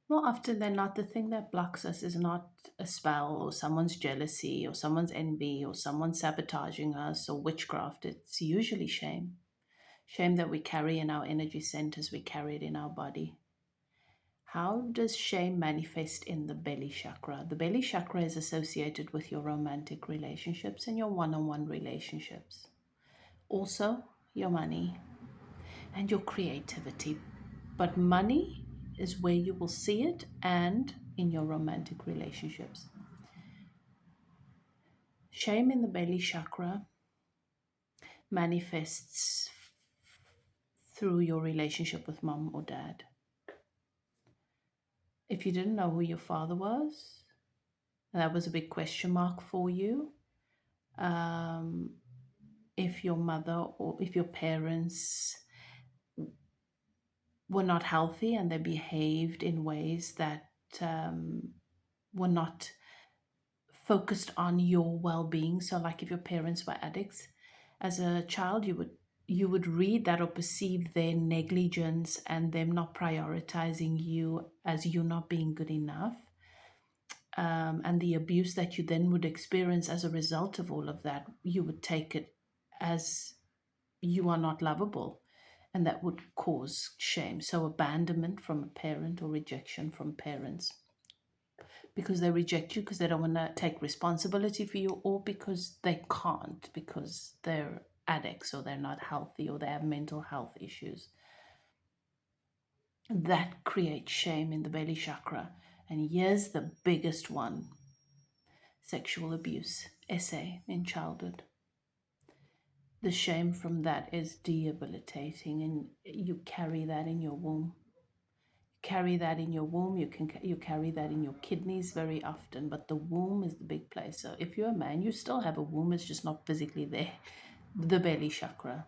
More often than not, the thing that blocks us is not a spell or someone's jealousy or someone's envy or someone sabotaging us or witchcraft. It's usually shame. Shame that we carry in our energy centers, we carry it in our body. How does shame manifest in the belly chakra? The belly chakra is associated with your romantic relationships and your one on one relationships. Also, your money and your creativity. But money is where you will see it and in your romantic relationships. Shame in the belly chakra manifests through your relationship with mom or dad. If you didn't know who your father was, that was a big question mark for you. Um, if your mother or if your parents were not healthy and they behaved in ways that were not focused on your well-being, so like if your parents were addicts, as a child you would read that or perceive their negligence and them not prioritizing you as you not being good enough, and the abuse that you then would experience as a result of all of that, you would take it as you are not lovable, and that would cause shame. So abandonment from a parent or rejection from parents because they reject you because they don't want to take responsibility for you, or because they can't because they're addicts or they're not healthy or they have mental health issues. That creates shame in the belly chakra. And here's the biggest one: sexual abuse, SA, in childhood. The shame from that is debilitating, and you carry that in your womb. Carry that in your womb. You carry that in your kidneys very often, but the womb is the big place. So if you're a man, you still have a womb, it's just not physically there. The belly chakra.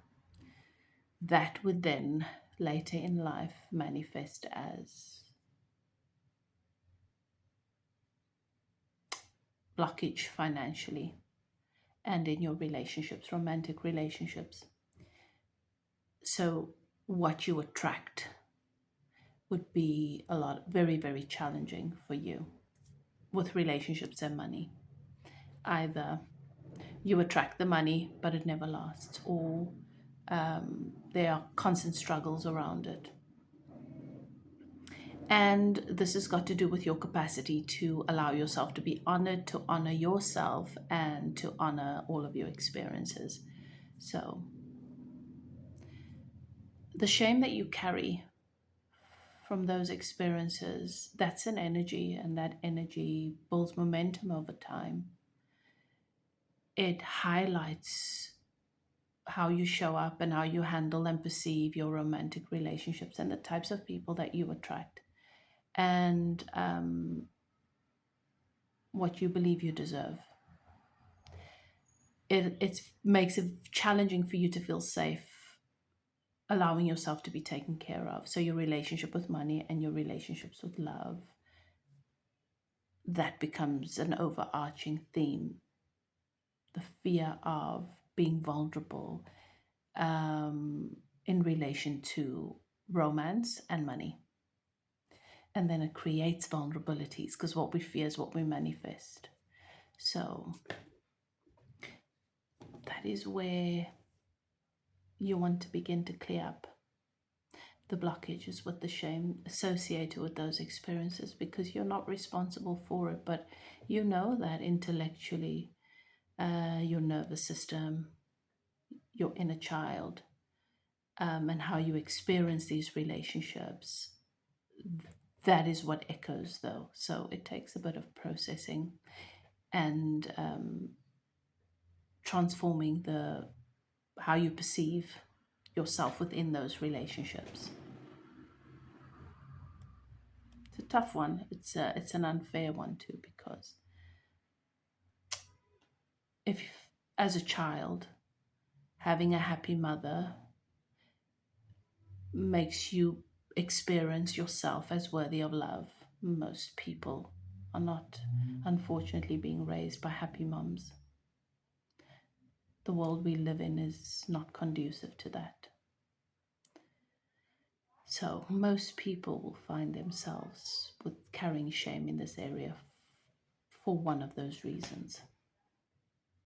That would then later in life manifest as blockage financially and in your relationships, romantic relationships. So what you attract would be a lot very, very challenging for you with relationships and money. Either you attract the money, but it never lasts, or there are constant struggles around it. And this has got to do with your capacity to allow yourself to be honored, to honor yourself, and to honor all of your experiences. So, the shame that you carry from those experiences, that's an energy, and that energy builds momentum over time. It highlights how you show up and how you handle and perceive your romantic relationships and the types of people that you attract, and what you believe you deserve. It makes it challenging for you to feel safe, allowing yourself to be taken care of. So your relationship with money and your relationships with love, that becomes an overarching theme. The fear of being vulnerable in relation to romance and money. And then it creates vulnerabilities because what we fear is what we manifest. So that is where you want to begin to clear up the blockages with the shame associated with those experiences, because you're not responsible for it, but you know that intellectually, your nervous system, your inner child, and how you experience these relationships, that is what echoes though. So it takes a bit of processing and transforming the how you perceive yourself within those relationships. It's a tough one. It's an unfair one too, because if as a child having a happy mother makes you experience yourself as worthy of love, most people are not, unfortunately, being raised by happy moms. The world we live in is not conducive to that. So most people will find themselves with carrying shame in this area for one of those reasons.